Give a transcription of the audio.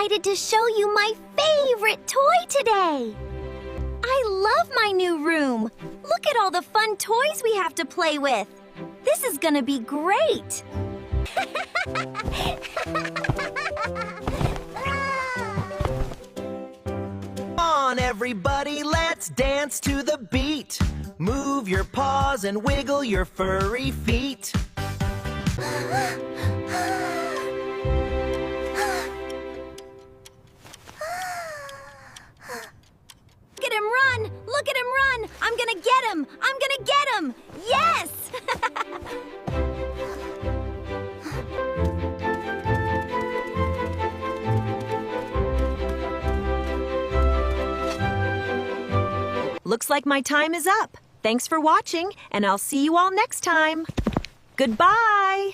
excited to show you my favorite toy today. I love my new room. Look at all the fun toys we have to play with. This is gonna be great. Come on, everybody, let's dance to the beat. Move your paws and wiggle your furry feet. Look at him run! Look at him run! I'm gonna get him! I'm gonna get him! Yes! Looks like my time is up. Thanks for watching, and I'll see you all next time. Goodbye!